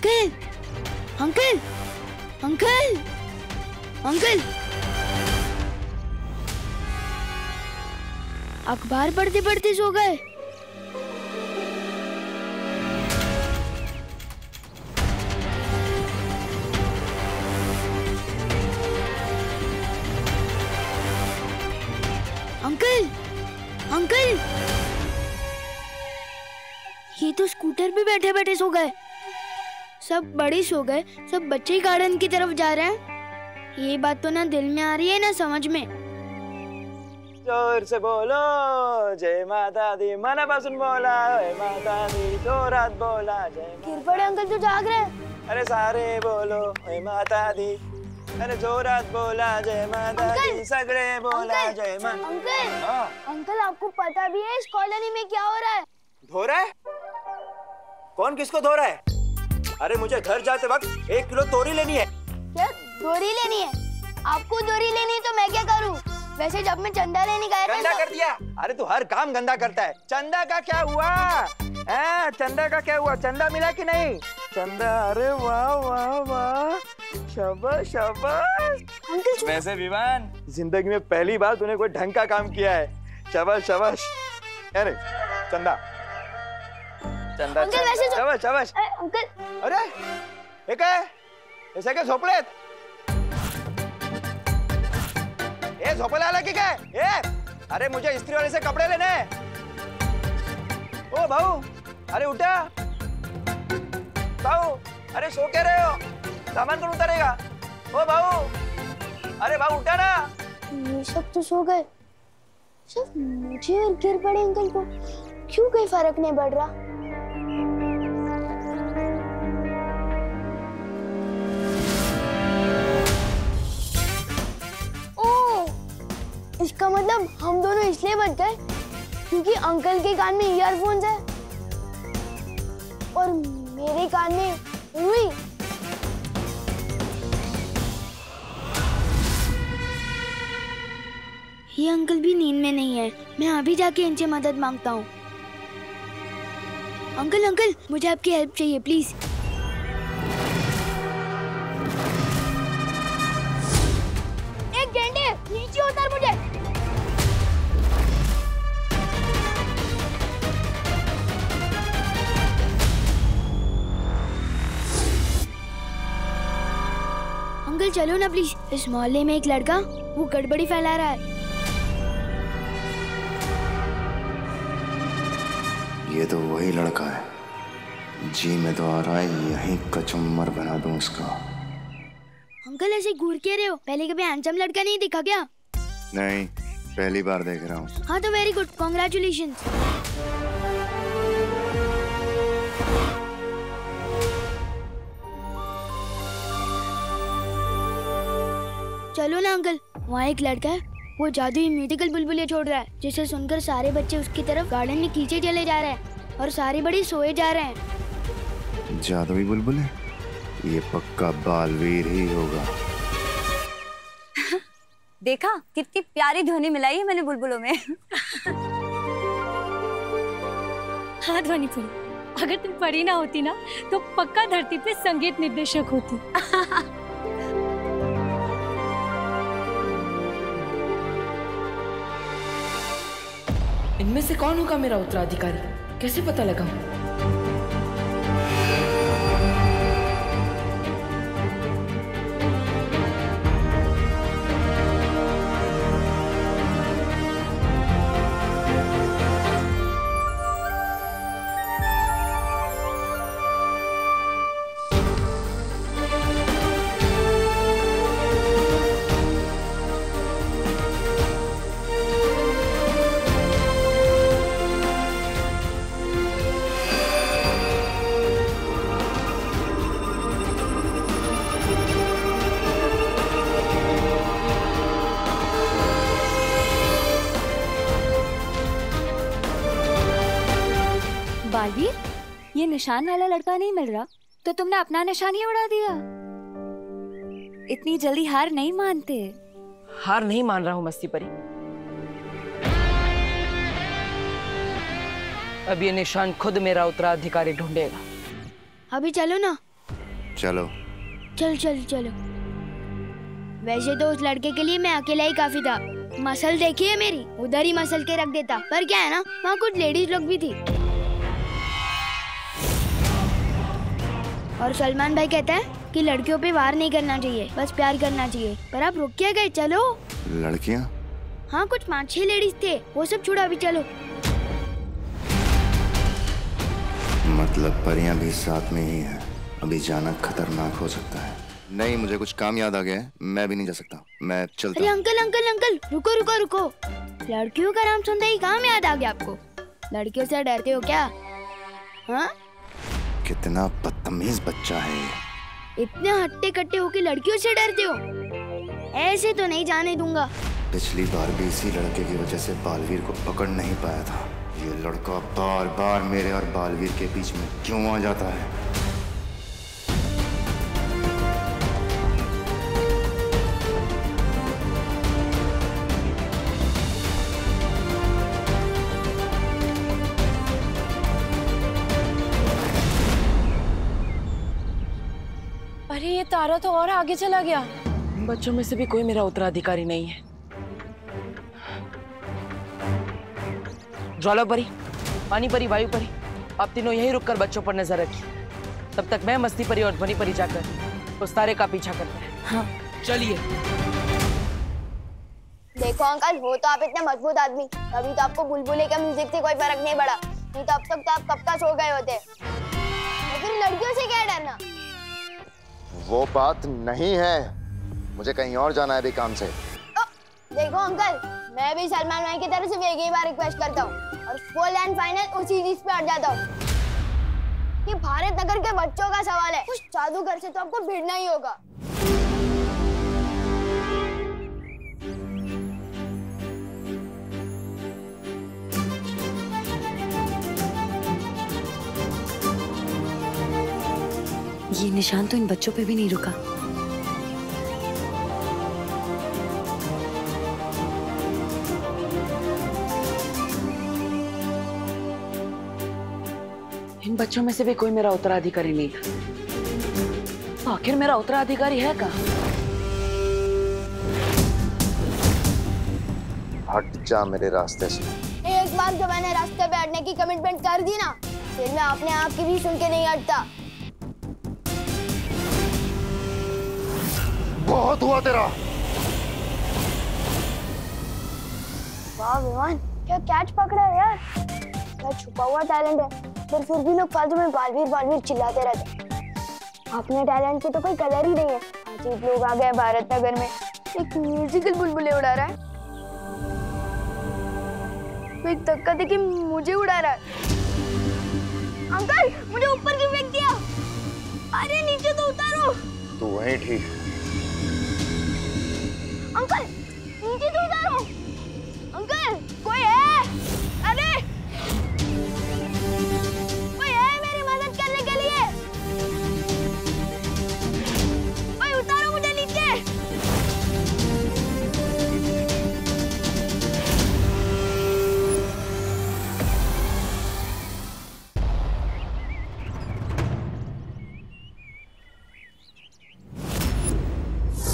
Uncle uncle uncle uncle, अखबार पढ़ते पढ़ते सो गए। अंकल अंकल, ये तो स्कूटर पे बैठे बैठे सो गए। सब बड़े सो गए, सब बच्चे ही गार्डन की तरफ जा रहे हैं। ये बात तो ना दिल में आ रही है ना समझ में। जोर से बोलो जय माता दी, मन बसुन बोला जय माता दी, जोरात बोला जय किरपड़े अंकल तो जाग रहे हैं। अरे सारे बोलो जय माता दी, अरे जोरात बोला जय माता दी, सगड़े बोला जय माता। अंकल अंकल, आपको पता भी है इस कॉलोनी में क्या हो रहा है? धो रहा है? कौन किसको धो रहा है? अरे मुझे घर जाते वक्त 1 किलो तोरी लेनी है। क्या दोरी लेनी है? आपको दोरी लेनी है तो मैं क्या करूं? वैसे जब मैं चंदा लेने गया था गंदा कर दिया। अरे तू हर काम गंदा करता है। चंदा का क्या हुआ? चंदा का क्या हुआ? चंदा मिला कि नहीं? चंदा, अरे वाह वाह वाह, शाबाश शाबाश। अंकल वैसे विवान, जिंदगी में पहली बार तूने कोई ढंग का काम किया है। शाबाश शाबाश। अरे चंदा चंदा, अंकल वैसे शाबाश शाबाश। अंकल, अरे हे काय? हे काय झोपलेत? ए झोपायला आला की काय? अरे मुझे इस्त्री वाले से कपड़े लेने हैं। ओ भाऊ, अरे उठा भाऊ, अरे सो क्या रहे हो? सामान कौन उतारेगा? ओ भाऊ, अरे भाऊ उठा ना। ये सब तो सो गए, सिर्फ मुझे और गिर पड़े अंकल को क्यों कोई फर्क नहीं पड़ रहा? इसका मतलब हम दोनों इसलिए बच गए क्योंकि अंकल के कान में ईयरफोन्स है और मेरे कान में रुई। ये अंकल भी नींद में नहीं है। मैं अभी जाके इनसे मदद मांगता हूँ। अंकल अंकल, मुझे आपकी हेल्प चाहिए प्लीज। एक गेंडे नीचे उतर मुझे। अंकल चलो ना प्लीज। इस मोहल्ले में एक लड़का वो गड़बड़ी फैला रहा है। ये तो वही लड़का है। जी मैं तो आ रहा है यहीं कचुम्बर बना दूं उसका। अंकल ऐसे घूर के रहे हो? पहले कभी हैंडसम लड़का नहीं दिखा क्या? नहीं, पहली बार देख रहा हूँ। हाँ तो वेरी गुड, कॉन्ग्रेचुलेशंस। चलो ना अंकल, वहाँ एक लड़का है, वो जादुई म्यूजिकल बुलबुले छोड़ रहा है, जिसे सुनकर सारे बच्चे उसकी तरफ गार्डन में खींचे चले जा रहे हैं और सारे बड़े सोए जा रहे हैं। जादुई बुलबुले? ये पक्का बालवीर ही होगा। देखा कितनी प्यारी ध्वनि मिलाई है मैंने बुलबुलों में। हाँ ध्वनि फुल, अगर तुम परी ना होती ना तो पक्का धरती पे संगीत निर्देशक होती। इनमें से कौन होगा मेरा उत्तराधिकारी? कैसे पता लगा? बालवीर, ये निशान वाला लड़का नहीं मिल रहा तो तुमने अपना निशान ही उड़ा दिया। इतनी जल्दी हार नहीं मानते। हार नहीं मान रहा हूँ मस्ती परी। अब ये निशान खुद मेरा उत्तराधिकारी ढूंढेगा। अभी चलो ना, चलो। चल चल चलो। वैसे तो उस लड़के के लिए मैं अकेला ही काफी था। मसल देखी है मेरी, उधर ही मसल के रख देता। पर क्या है ना, वहाँ कुछ लेडीज लोग भी थी। और सलमान भाई कहता है कि लड़कियों पे वार नहीं करना चाहिए, बस प्यार करना चाहिए। पर आप रुक क्या गए, चलो। लड़कियाँ? हाँ, कुछ 5-6 लेडीज थे, वो सब छोड़ो, अभी चलो। मतलब परियां भी साथ में ही हैं। अभी जाना खतरनाक हो सकता है। नहीं, मुझे कुछ काम याद आ गया है, मैं भी नहीं जा सकता, मैं चलता। अरे अंकल अंकल अंकल, रुको रुको रुको। लड़कियों का नाम सुनते ही काम याद आ गया आपको? लड़कियों से डरते हो क्या? हाँ, कितना बदतमीज बच्चा है ये। इतने हट्टे कट्टे होके लड़कियों से डरते हो? ऐसे तो नहीं जाने दूंगा। पिछली बार भी इसी लड़के की वजह से बालवीर को पकड़ नहीं पाया था। ये लड़का बार बार मेरे और बालवीर के बीच में क्यों आ जाता है? अरे ये तारा तो और आगे चला गया। बच्चों में से भी कोई मेरा उत्तराधिकारी नहीं है। ज्वाला परी, पानी परी, वायु परी, आप तीनों यहीं रुककर बच्चों पर नजर रखिए। तब तक मैं मस्ती परी और ध्वनि परी जाकर उस तारे का पीछा करते हैं। हाँ चलिए। देखो अंकल, हो तो आप इतने मजबूत आदमी, अभी तो आपको बुलबुले का म्यूजिक से कोई फर्क नहीं पड़ा। नहीं तो अब तक तो आप कब का सो गए होते। तो फिर लड़कियों से क्या डरना? वो बात नहीं है, मुझे कहीं और जाना है अभी काम से। देखो अंकल, मैं भी सलमान भाई की तरफ से एक ही बार रिक्वेस्ट करता हूँ और फुल एंड फाइनल उसी चीज पे अड़ जाता हूँ कि भारत नगर के बच्चों का सवाल है। उस जादूगर से तो आपको भिड़ना ही होगा। ये निशान तो इन बच्चों पे भी नहीं रुका। इन बच्चों में से भी कोई मेरा उत्तराधिकारी नहीं था। आखिर मेरा उत्तराधिकारी है कहाँ? हट जा मेरे रास्ते से। एक बार जब मैंने रास्ते पे हटने की कमिटमेंट कर दी ना, फिर मैं अपने आप की भी सुन के नहीं हटता। बहुत हुआ तेरा। वाह विमान, क्या कैच पकड़ा है यार। क्या छुपा हुआ टैलेंट है, पर फिर भी लोग फालतू में बालवीर बालवीर चिल्लाते रहते हैं। अपने टैलेंट की तो कोई कदर ही नहीं है। अजीब लोग आ गए भारत नगर में, एक म्यूजिकल बुलबुले उड़ा रहा है, एक धक्का देके मुझे उड़ा रहा है। अंकल, मुझे ऊपर क्यों फेंक दिया? अरे नीचे तो उतारो। तू वहीं ठीक। अंकल, नीचे तो उतारो। अंकल, कोई है? अरे कोई है मेरी मदद करने के लिए? कोई उतारो मुझे नीचे।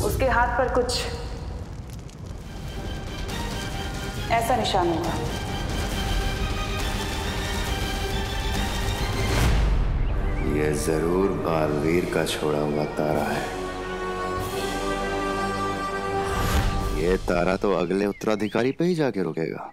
उसके हाथ पर कुछ ऐसा निशान होगा। ये जरूर बालवीर का छोड़ा हुआ तारा है। ये तारा तो अगले उत्तराधिकारी पे ही जाके रुकेगा।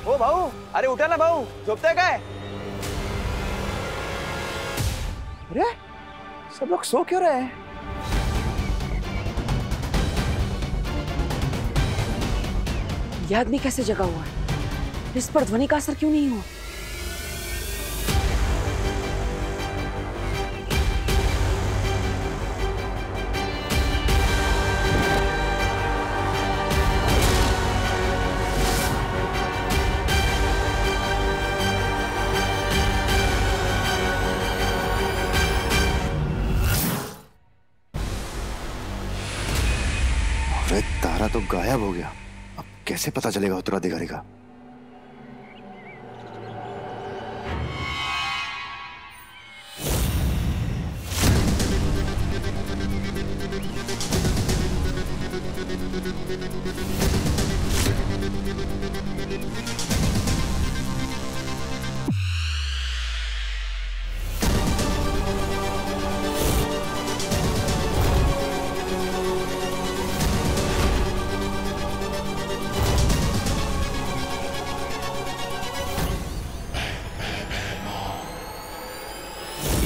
ओ भाऊ, अरे उठा ना भाऊ, झोपते काय? अरे सब लोग सो क्यों रहे हैं? यह आदमी कैसे जगा हुआ है? इस पर ध्वनि का असर क्यों नहीं हुआ? अरे तारा तो गायब हो गया, अब कैसे पता चलेगा उत्तराधिकारी का?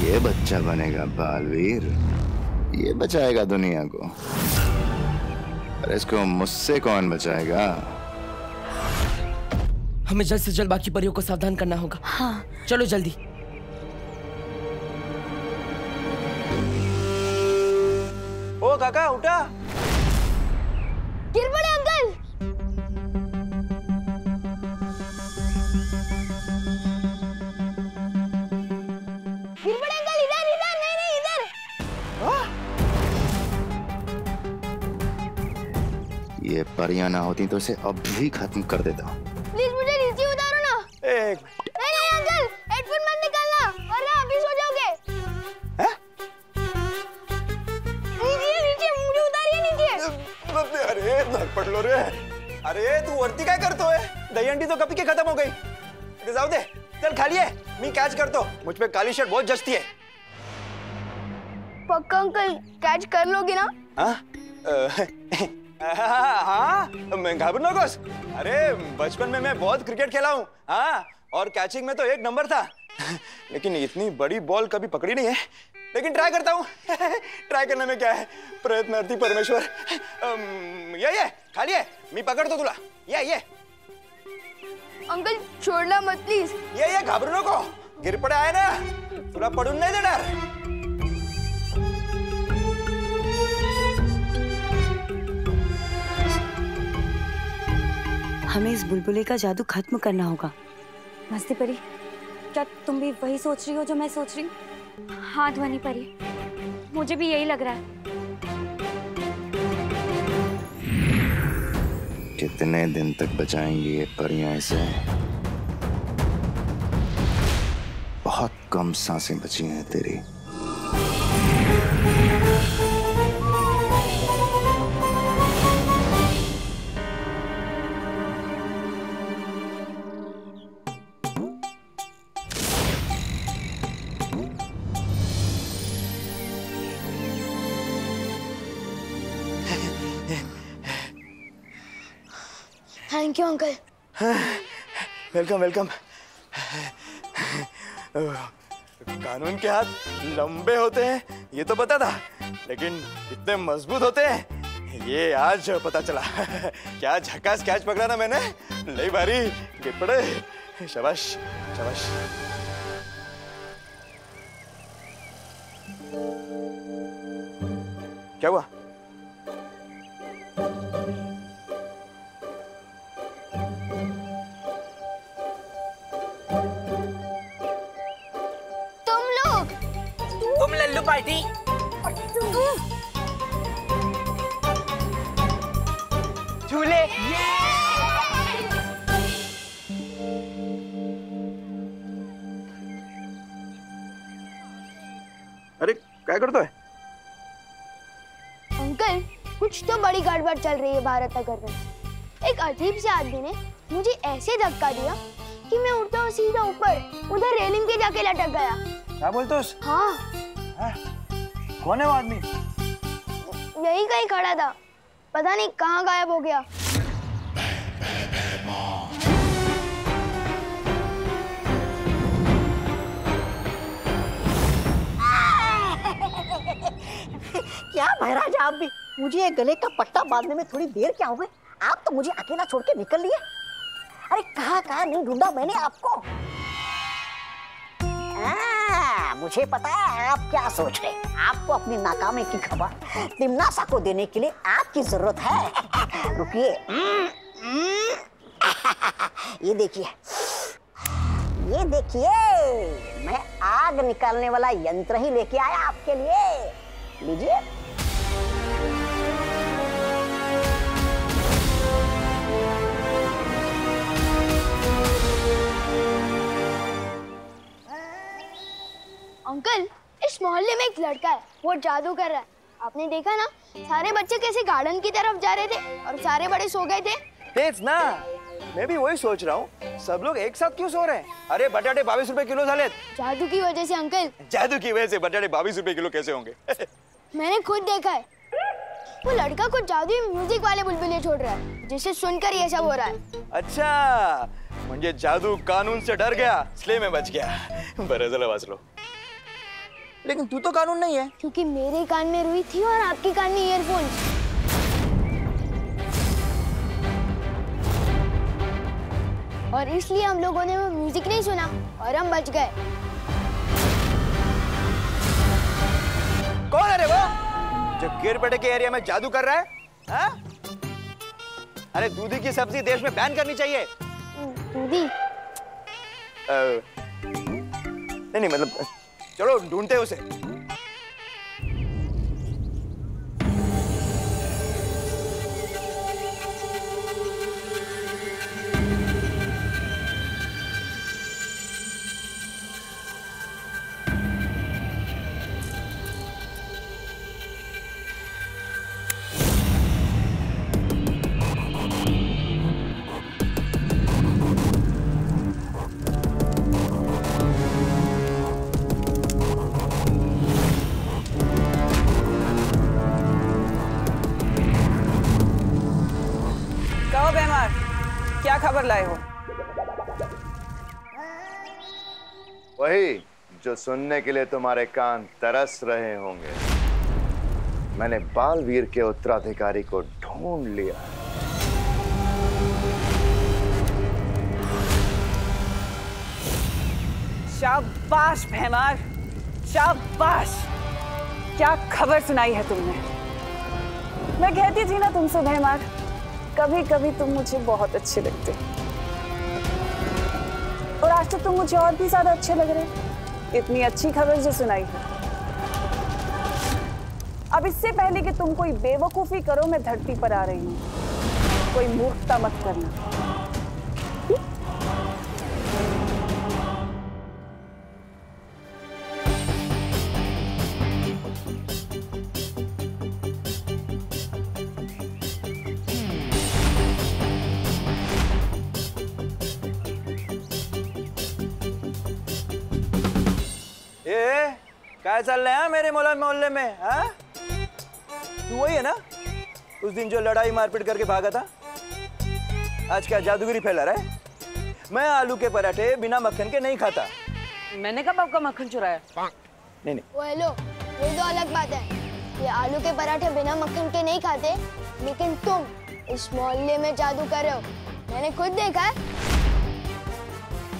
ये बच्चा बनेगा बालवीर, ये बचाएगा दुनिया को। पर इसको मुझसे कौन बचाएगा? हमें जल्द से जल्द बाकी परियों को सावधान करना होगा। हाँ चलो जल्दी। ओ काका उठा। गिर पड़े अंकल। गिर पड़े अंकल, इधर इधर, नहीं नहीं इधर। ये परियां ना होती तो इसे अभी खत्म कर देता। प्लीज मुझे नीचे उतारो ना। एक नहीं नहीं अंकल, हेडफोन मत निकालना वरना अभी सो जाओगे। हैं? नीचे नीचे मुझे उतारिए नीचे। अरे धर पड़ लो रे। अरे तू वरती काय करतोय? दहीहंडी तो कभी की खत्म हो गई। इधर जाओ दे, चल खा लिए, मैं कैच करतो। मुझ पे काली शर्ट बहुत जचती है। पक्का अंकल कैच कर लोगे ना? हाँ हाँ, मैं घाबरू नकोस। अरे बचपन में मैं बहुत क्रिकेट खेला हूँ। हाँ, और कैचिंग में तो एक नंबर था। लेकिन इतनी बड़ी बॉल कभी पकड़ी नहीं है। लेकिन ट्राई करता हूँ। ट्राई करने में क्या है, प्रयत्नार्थी परमेश्वर। ये खा लिए, मैं पकड़ तो तुला। ये अंकल छोड़ना मत प्लीज। ये घाबरू नको, गिर पड़े आहे ना, तुला पडून नाही देणार। हमें इस बुलबुले का जादू खत्म करना होगा। मस्ती परी, क्या तुम भी वही सोच रही हो जो मैं सोच रही हूँ? हाँ ध्वनि परी, मुझे भी यही लग रहा है। कितने दिन तक बचाएंगी ये परियां इसे? बहुत कम सांसें बची हैं तेरी। Thank you uncle. Welcome welcome. कानून के हाथ लंबे होते हैं ये तो पता था, लेकिन इतने मजबूत होते हैं ये आज पता चला। क्या झकास कैच पकड़ा ना मैंने, लई भारी, गिर पड़े। शाबाश शाबाश। क्या हुआ? तुम लल्लू पार्टी। झूले। अरे क्या करता है? अंकल कुछ तो बड़ी गड़बड़ चल रही है भारत नगर में। एक अजीब से आदमी ने मुझे ऐसे धक्का दिया कि मैं उड़ता हुआ सीधा ऊपर उधर रेलिंग के जाके लटक गया। क्या बोलते हो? हाँ, कौन है वो आदमी? यही कहीं खड़ा था, पता नहीं कहाँ गायब हो गया। क्या महाराज आप भी, मुझे ये गले का पट्टा बांधने में थोड़ी देर क्या हो गई? आप तो मुझे अकेला छोड़ के निकल लिए। अरे कहाँ नहीं ढूंढा मैंने आपको। मुझे पता है आप क्या सोच रहे हैं। आपको अपनी नाकामी की खबर तिमनासा को देने के लिए आपकी जरूरत है। रुकिए, ये देखिए, ये देखिए, मैं आग निकालने वाला यंत्र ही लेके आया आपके लिए। लीजिए। इस मोहल्ले में एक लड़का है, वो जादू कर रहा है। आपने देखा ना, सारे बच्चे कैसे गार्डन की तरफ जा रहे थे और सारे बड़े सो गए थे। तेज ना, मैं भी वही सोच रहा हूँ, सब लोग एक साथ क्यों सो रहे हैं? अरे बटाटे 22 रुपए किलो झाले। जादू की वजह से अंकल। जादू की वजह से बटाटे 22 रुपए किलो कैसे होंगे? मैंने खुद देखा है, वो लड़का कुछ जादुई म्यूजिक वाले बुलबुले छोड़ रहा है, जिसे सुनकर ये सब हो रहा है। अच्छा, मुझे जादू कानून से डर गया, इसलिए मैं बच गया। बरं झालं वाचलो। लेकिन तू तो कानून नहीं है। क्योंकि मेरे कान में रुई थी और आपके कान में ईयरफोन्स। और इसलिए हम लोगों ने वो म्यूजिक नहीं सुना और हम बच गए। कौन है रे वो जो गिरपेटे के एरिया में जादू कर रहा है? हा? अरे दूधी की सब्जी देश में बैन करनी चाहिए। दूधी? नहीं मतलब चलो ढूंढते उसे। क्या खबर लाए हो? वही जो सुनने के लिए तुम्हारे कान तरस रहे होंगे। मैंने बालवीर के उत्तराधिकारी को ढूंढ लिया। शाबाश भैमार, शाबाश। क्या खबर सुनाई है तुमने? मैं कहती थी ना तुमसे भैमार, कभी कभी तुम मुझे बहुत अच्छे लगते और आज तो तुम मुझे और भी ज्यादा अच्छे लग रहे। इतनी अच्छी खबर जो सुनाई है। अब इससे पहले कि तुम कोई बेवकूफी करो, मैं धरती पर आ रही हूँ। कोई मूर्खता मत करना। क्या चल रहा है मेरे मोहल्ले में? हाँ? तू वही है ना उस दिन जो लड़ाई मारपीट करके भागा था? आज क्या जादूगिरी फैला रहा है? मैं आलू के पराठे बिना मक्खन के नहीं खाता। मैंने कब आपका मक्खन चुराया? नहीं नहीं। वो हेलो, ये तो अलग बात है। ये आलू के पराठे बिना मक्खन के नहीं खाते, लेकिन तुम इस मोहल्ले में जादू कर रहे हो। मैंने खुद देखा है।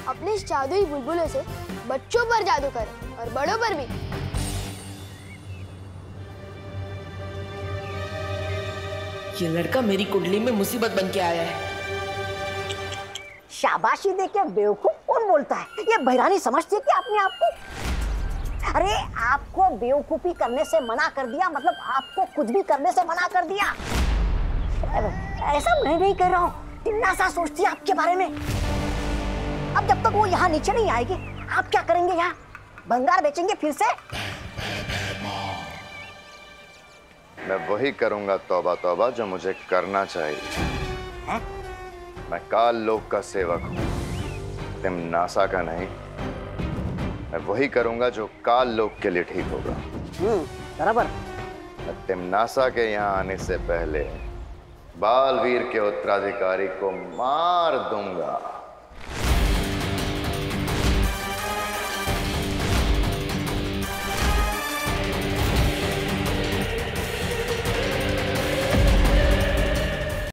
अपने इस जादुई बुलबुलों से बच्चों पर जादू करो और बड़ों पर भी। ये लड़का मेरी कुंडली में मुसीबत बन के आया है। शाबाशी देके बेवकूफ कौन बोलता है? ये बहरानी समझती है कि अपने आप को। अरे आपको बेवकूफी करने से मना कर दिया, मतलब आपको कुछ भी करने से मना कर दिया। ऐसा मैं नहीं कह रहा हूँ, कितना सा सोचती है आपके बारे में। अब जब तक वो यहाँ नीचे नहीं आएगी, आप क्या करेंगे? यहाँ भंगार बेचेंगे फिर से? मैं वही करूंगा तौबा तौबा जो मुझे करना चाहिए। हा? मैं काल लोक का सेवक हूं, तिम्नासा का नहीं। मैं वही करूंगा जो काल लोक के लिए ठीक होगा। बराबर। मैं तिम्नासा के यहाँ आने से पहले बालवीर के उत्तराधिकारी को मार दूंगा।